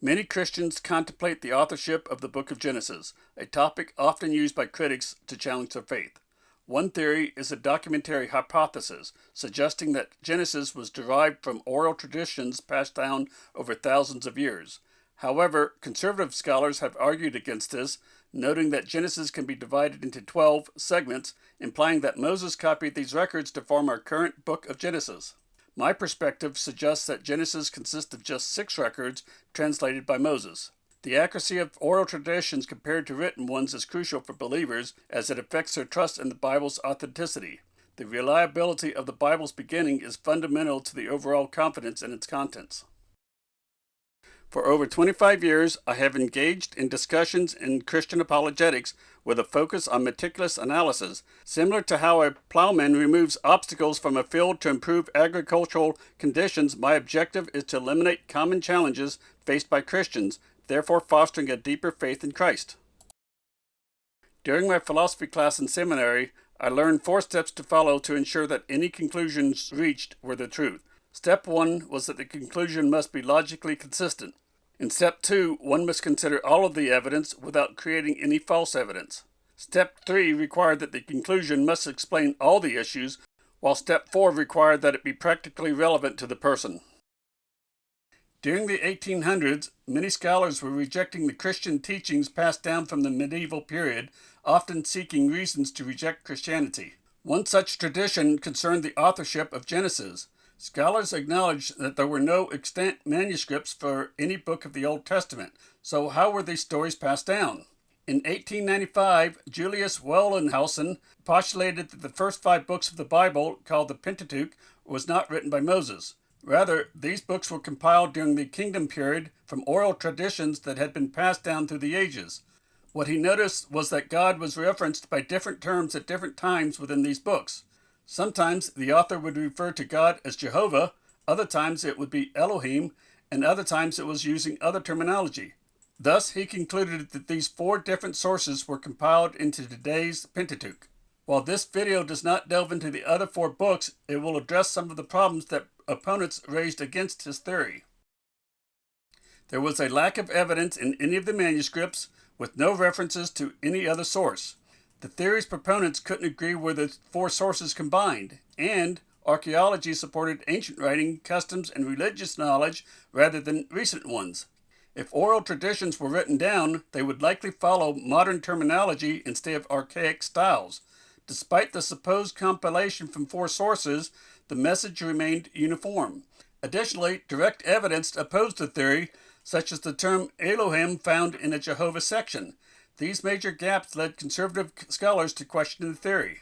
Many Christians contemplate the authorship of the book of Genesis, a topic often used by critics to challenge their faith. One theory is a documentary hypothesis, suggesting that Genesis was derived from oral traditions passed down over thousands of years. However, conservative scholars have argued against this, noting that Genesis can be divided into 12 segments, implying that Moses copied these records to form our current book of Genesis. My perspective suggests that Genesis consists of just 6 records translated by Moses. The accuracy of oral traditions compared to written ones is crucial for believers as it affects their trust in the Bible's authenticity. The reliability of the Bible's beginning is fundamental to the overall confidence in its contents. For over 25 years, I have engaged in discussions in Christian apologetics with a focus on meticulous analysis. Similar to how a plowman removes obstacles from a field to improve agricultural conditions, my objective is to eliminate common challenges faced by Christians, therefore fostering a deeper faith in Christ. During my philosophy class in seminary, I learned 4 steps to follow to ensure that any conclusions reached were the truth. Step 1 was that the conclusion must be logically consistent. In Step 2, one must consider all of the evidence without creating any false evidence. Step 3 required that the conclusion must explain all the issues, while Step 4 required that it be practically relevant to the person. During the 1800s, many scholars were rejecting the Christian teachings passed down from the medieval period, often seeking reasons to reject Christianity. One such tradition concerned the authorship of Genesis. Scholars acknowledged that there were no extant manuscripts for any book of the Old Testament, so how were these stories passed down? In 1895, Julius Wellhausen postulated that the first 5 books of the Bible, called the Pentateuch, was not written by Moses. Rather, these books were compiled during the Kingdom period from oral traditions that had been passed down through the ages. What he noticed was that God was referenced by different terms at different times within these books. Sometimes the author would refer to God as Jehovah, other times it would be Elohim, and other times it was using other terminology. Thus, he concluded that these 4 different sources were compiled into today's Pentateuch. While this video does not delve into the other 4 books, it will address some of the problems that opponents raised against his theory. There was a lack of evidence in any of the manuscripts, with no references to any other source. The theory's proponents couldn't agree where the 4 sources combined, and archaeology supported ancient writing, customs, and religious knowledge rather than recent ones. If oral traditions were written down, they would likely follow modern terminology instead of archaic styles. Despite the supposed compilation from 4 sources, the message remained uniform. Additionally, direct evidence opposed the theory, such as the term Elohim found in a Jehovah section. These major gaps led conservative scholars to question the theory.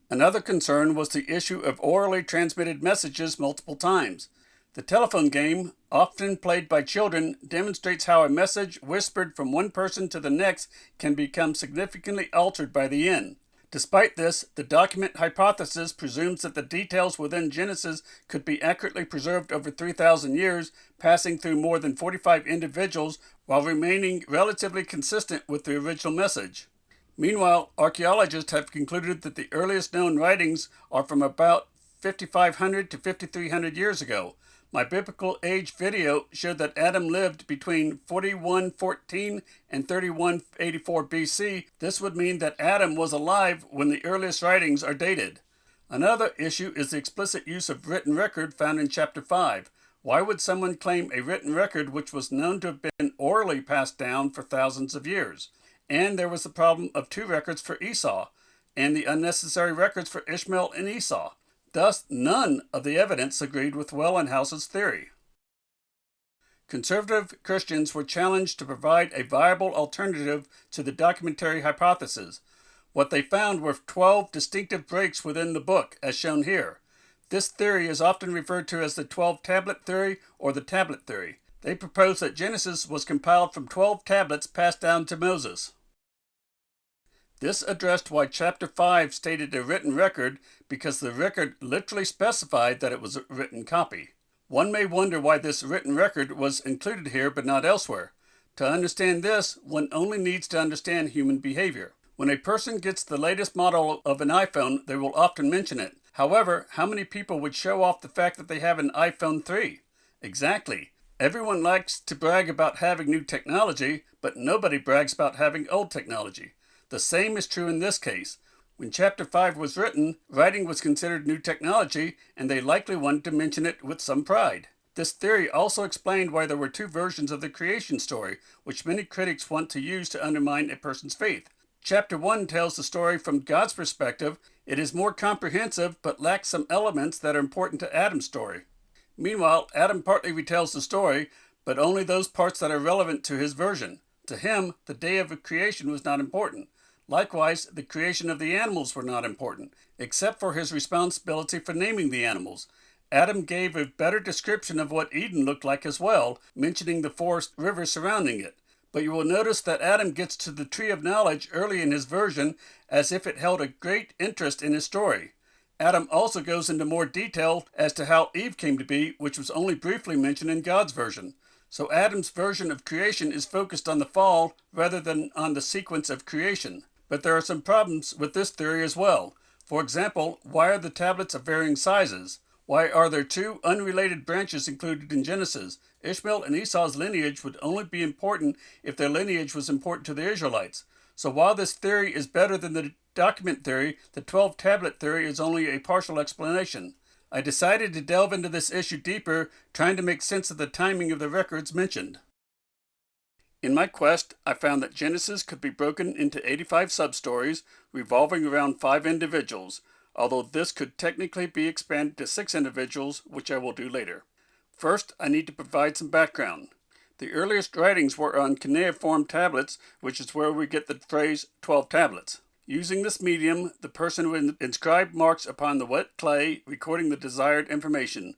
Another concern was the issue of orally transmitted messages multiple times. The telephone game, often played by children, demonstrates how a message whispered from one person to the next can become significantly altered by the end. Despite this, the document hypothesis presumes that the details within Genesis could be accurately preserved over 3,000 years, passing through more than 45 individuals while remaining relatively consistent with the original message. Meanwhile, archaeologists have concluded that the earliest known writings are from about 5,500 to 5,300 years ago. My biblical age video showed that Adam lived between 4114 and 3184 BC. This would mean that Adam was alive when the earliest writings are dated. Another issue is the explicit use of written record found in chapter 5. Why would someone claim a written record which was known to have been orally passed down for thousands of years? And there was the problem of 2 records for Esau, and the unnecessary records for Ishmael and Esau. Thus, none of the evidence agreed with Wellhausen's theory. Conservative Christians were challenged to provide a viable alternative to the documentary hypothesis. What they found were 12 distinctive breaks within the book, as shown here. This theory is often referred to as the 12-tablet theory or the tablet theory. They propose that Genesis was compiled from 12 tablets passed down to Moses. This addressed why chapter 5 stated a written record, because the record literally specified that it was a written copy. One may wonder why this written record was included here but not elsewhere. To understand this, one only needs to understand human behavior. When a person gets the latest model of an iPhone, they will often mention it. However, how many people would show off the fact that they have an iPhone 3? Exactly. Everyone likes to brag about having new technology, but nobody brags about having old technology. The same is true in this case. When Chapter 5 was written, writing was considered new technology, and they likely wanted to mention it with some pride. This theory also explained why there were two versions of the creation story, which many critics want to use to undermine a person's faith. Chapter 1 tells the story from God's perspective. It is more comprehensive, but lacks some elements that are important to Adam's story. Meanwhile, Adam partly retells the story, but only those parts that are relevant to his version. To him, the day of creation was not important. Likewise, the creation of the animals were not important, except for his responsibility for naming the animals. Adam gave a better description of what Eden looked like as well, mentioning the forest rivers surrounding it. But you will notice that Adam gets to the tree of knowledge early in his version as if it held a great interest in his story. Adam also goes into more detail as to how Eve came to be, which was only briefly mentioned in God's version. So Adam's version of creation is focused on the fall rather than on the sequence of creation. But there are some problems with this theory as well. For example, why are the tablets of varying sizes? Why are there two unrelated branches included in Genesis? Ishmael and Esau's lineage would only be important if their lineage was important to the Israelites. So while this theory is better than the document theory, the 12-tablet theory is only a partial explanation. I decided to delve into this issue deeper, trying to make sense of the timing of the records mentioned. In my quest, I found that Genesis could be broken into 85 sub-stories revolving around 5 individuals, although this could technically be expanded to 6 individuals, which I will do later. First, I need to provide some background. The earliest writings were on cuneiform tablets, which is where we get the phrase 12 tablets. Using this medium, the person would inscribe marks upon the wet clay, recording the desired information.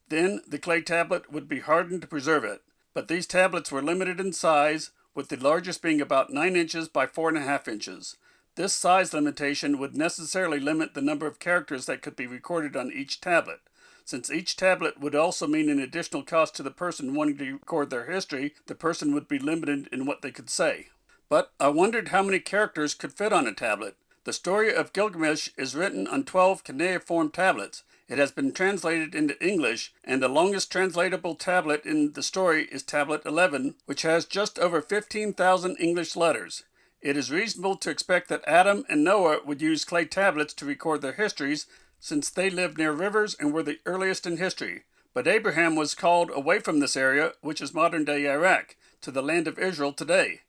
Then, the clay tablet would be hardened to preserve it. But these tablets were limited in size, with the largest being about 9 inches by 4.5 inches. This size limitation would necessarily limit the number of characters that could be recorded on each tablet. Since each tablet would also mean an additional cost to the person wanting to record their history, the person would be limited in what they could say. But I wondered how many characters could fit on a tablet. The story of Gilgamesh is written on 12 cuneiform tablets. It has been translated into English, and the longest translatable tablet in the story is Tablet 11, which has just over 15,000 English letters. It is reasonable to expect that Adam and Noah would use clay tablets to record their histories, since they lived near rivers and were the earliest in history. But Abraham was called away from this area, which is modern-day Iraq, to the land of Israel today.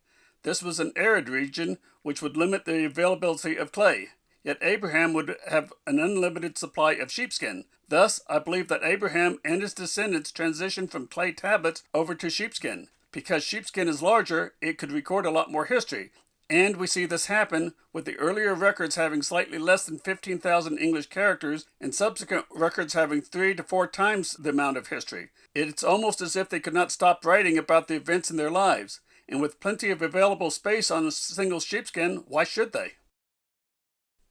This was an arid region, which would limit the availability of clay. Yet Abraham would have an unlimited supply of sheepskin. Thus, I believe that Abraham and his descendants transitioned from clay tablets over to sheepskin. Because sheepskin is larger, it could record a lot more history. And we see this happen with the earlier records having slightly less than 15,000 English characters and subsequent records having 3 to 4 times the amount of history. It's almost as if they could not stop writing about the events in their lives. And with plenty of available space on a single sheepskin, why should they?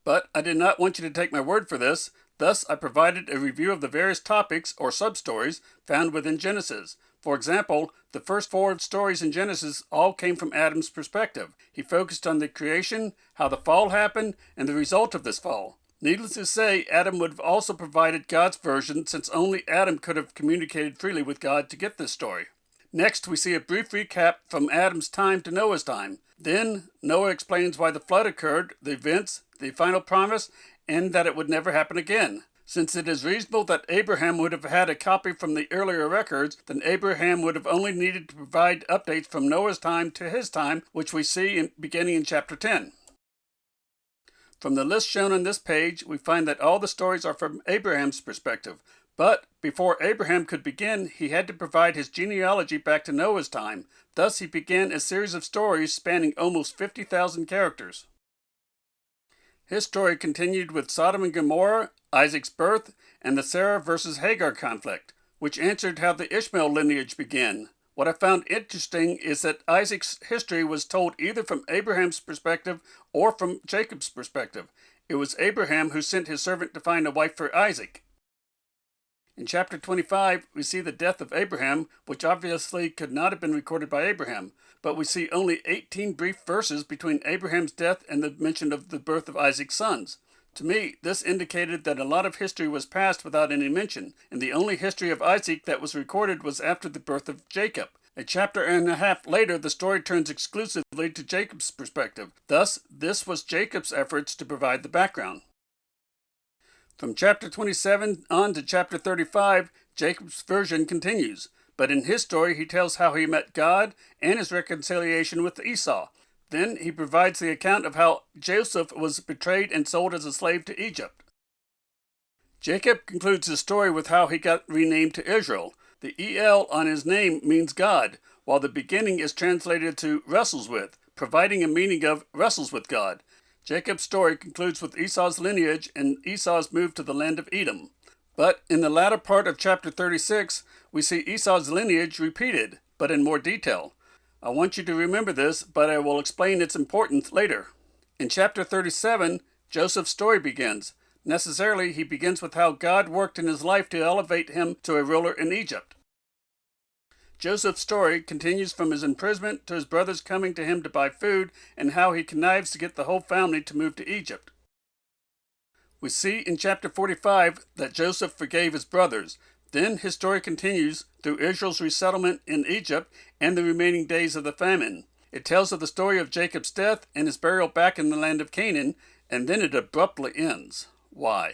But I did not want you to take my word for this. Thus, I provided a review of the various topics or sub-stories found within Genesis. For example, the first 4 stories in Genesis all came from Adam's perspective. He focused on the creation, how the fall happened, and the result of this fall. Needless to say, Adam would have also provided God's version, since only Adam could have communicated freely with God to get this story. Next, we see a brief recap from Adam's time to Noah's time. Then, Noah explains why the flood occurred, the events, the final promise, and that it would never happen again. Since it is reasonable that Abraham would have had a copy from the earlier records, then Abraham would have only needed to provide updates from Noah's time to his time, which we see beginning in chapter 10. From the list shown on this page, we find that all the stories are from Abraham's perspective. But before Abraham could begin, he had to provide his genealogy back to Noah's time. Thus, he began a series of stories spanning almost 50,000 characters. His story continued with Sodom and Gomorrah, Isaac's birth, and the Sarah versus Hagar conflict, which answered how the Ishmael lineage began. What I found interesting is that Isaac's history was told either from Abraham's perspective or from Jacob's perspective. It was Abraham who sent his servant to find a wife for Isaac. In chapter 25, we see the death of Abraham, which obviously could not have been recorded by Abraham, but we see only 18 brief verses between Abraham's death and the mention of the birth of Isaac's sons. To me, this indicated that a lot of history was passed without any mention, and the only history of Isaac that was recorded was after the birth of Jacob. A chapter and a half later, the story turns exclusively to Jacob's perspective. Thus, this was Jacob's efforts to provide the background. From chapter 27 on to chapter 35, Jacob's version continues, but in his story he tells how he met God and his reconciliation with Esau. Then he provides the account of how Joseph was betrayed and sold as a slave to Egypt. Jacob concludes his story with how he got renamed to Israel. The El on his name means God, while the beginning is translated to wrestles with, providing a meaning of wrestles with God. Jacob's story concludes with Esau's lineage and Esau's move to the land of Edom. But in the latter part of chapter 36, we see Esau's lineage repeated, but in more detail. I want you to remember this, but I will explain its importance later. In chapter 37, Joseph's story begins. Necessarily, he begins with how God worked in his life to elevate him to a ruler in Egypt. Joseph's story continues from his imprisonment to his brothers coming to him to buy food and how he connives to get the whole family to move to Egypt. We see in chapter 45 that Joseph forgave his brothers. Then his story continues through Israel's resettlement in Egypt and the remaining days of the famine. It tells of the story of Jacob's death and his burial back in the land of Canaan, and then it abruptly ends. Why?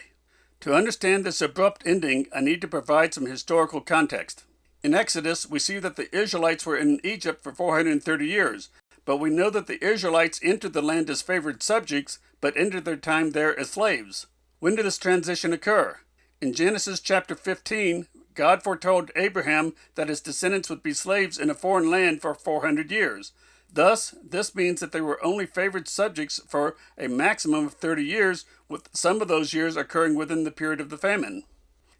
To understand this abrupt ending, I need to provide some historical context. In Exodus, we see that the Israelites were in Egypt for 430 years, but we know that the Israelites entered the land as favored subjects, but ended their time there as slaves. When did this transition occur? In Genesis chapter 15, God foretold Abraham that his descendants would be slaves in a foreign land for 400 years. Thus, this means that they were only favored subjects for a maximum of 30 years, with some of those years occurring within the period of the famine.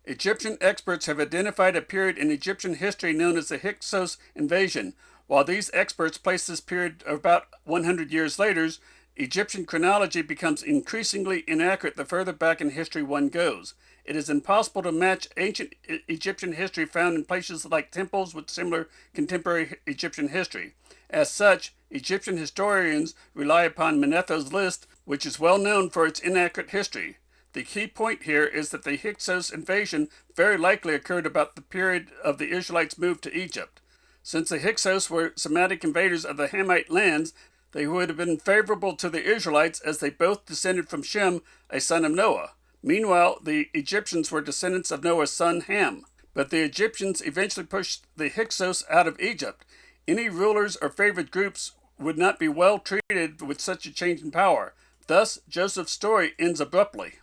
Egyptian experts have identified a period in Egyptian history known as the Hyksos invasion. While these experts place this period about 100 years later, Egyptian chronology becomes increasingly inaccurate the further back in history one goes. It is impossible to match ancient Egyptian history found in places like temples with similar contemporary Egyptian history. As such, Egyptian historians rely upon Manetho's list, which is well known for its inaccurate history. The key point here is that the Hyksos invasion very likely occurred about the period of the Israelites' move to Egypt. Since the Hyksos were Semitic invaders of the Hamite lands, they would have been favorable to the Israelites as they both descended from Shem, a son of Noah. Meanwhile, the Egyptians were descendants of Noah's son Ham. But the Egyptians eventually pushed the Hyksos out of Egypt. Any rulers or favored groups would not be well treated with such a change in power. Thus, Joseph's story ends abruptly.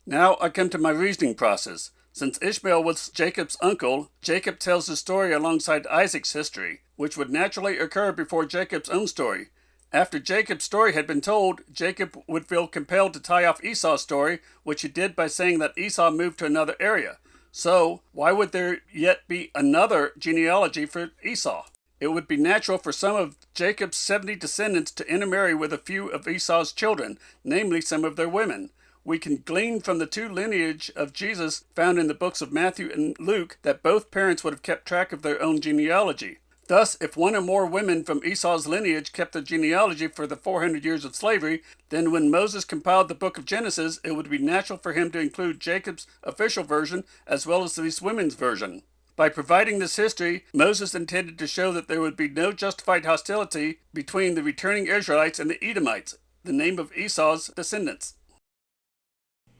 Now I come to my reasoning process. Since Ishmael was Jacob's uncle, Jacob tells his story alongside Isaac's history, which would naturally occur before Jacob's own story. After Jacob's story had been told, Jacob would feel compelled to tie off Esau's story, which he did by saying that Esau moved to another area. So, why would there yet be another genealogy for Esau? It would be natural for some of Jacob's 70 descendants to intermarry with a few of Esau's children, namely some of their women. We can glean from the two lineage of Jesus found in the books of Matthew and Luke that both parents would have kept track of their own genealogy. Thus, if one or more women from Esau's lineage kept the genealogy for the 400 years of slavery, then when Moses compiled the book of Genesis, it would be natural for him to include Jacob's official version as well as these women's version. By providing this history, Moses intended to show that there would be no justified hostility between the returning Israelites and the Edomites, the name of Esau's descendants.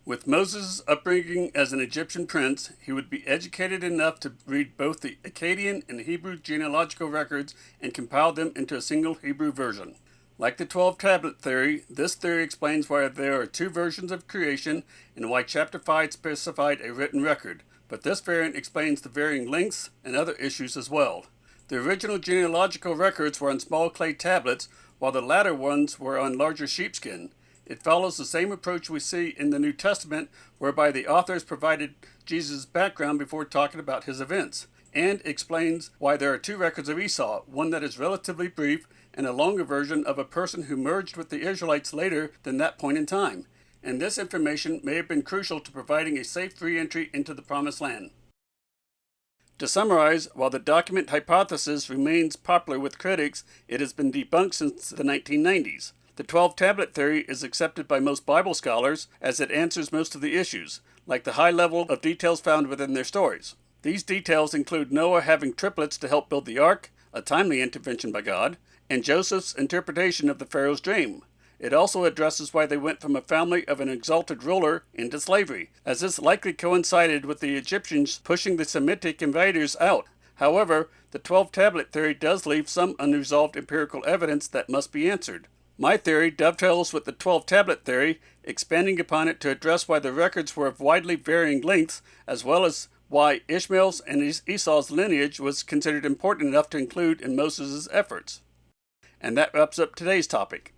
With Moses' upbringing as an Egyptian prince, he would be educated enough to read both the Akkadian and Hebrew genealogical records and compile them into a single Hebrew version. Like the 12 tablet theory, this theory explains why there are two versions of creation and why chapter 5 specified a written record, but this variant explains the varying lengths and other issues as well. The original genealogical records were on small clay tablets, while the latter ones were on larger sheepskin. It follows the same approach we see in the New Testament, whereby the authors provided Jesus' background before talking about his events, and explains why there are two records of Esau, one that is relatively brief and a longer version of a person who merged with the Israelites later than that point in time. And this information may have been crucial to providing a safe re-entry into the Promised Land. To summarize, while the document hypothesis remains popular with critics, it has been debunked since the 1990s. The 12 tablet theory is accepted by most Bible scholars as it answers most of the issues, like the high level of details found within their stories. These details include Noah having triplets to help build the ark, a timely intervention by God, and Joseph's interpretation of the Pharaoh's dream. It also addresses why they went from a family of an exalted ruler into slavery, as this likely coincided with the Egyptians pushing the Semitic invaders out. However, the 12 tablet theory does leave some unresolved empirical evidence that must be answered. My theory dovetails with the 12 tablet theory, expanding upon it to address why the records were of widely varying lengths, as well as why Ishmael's and Esau's lineage was considered important enough to include in Moses' efforts. And that wraps up today's topic.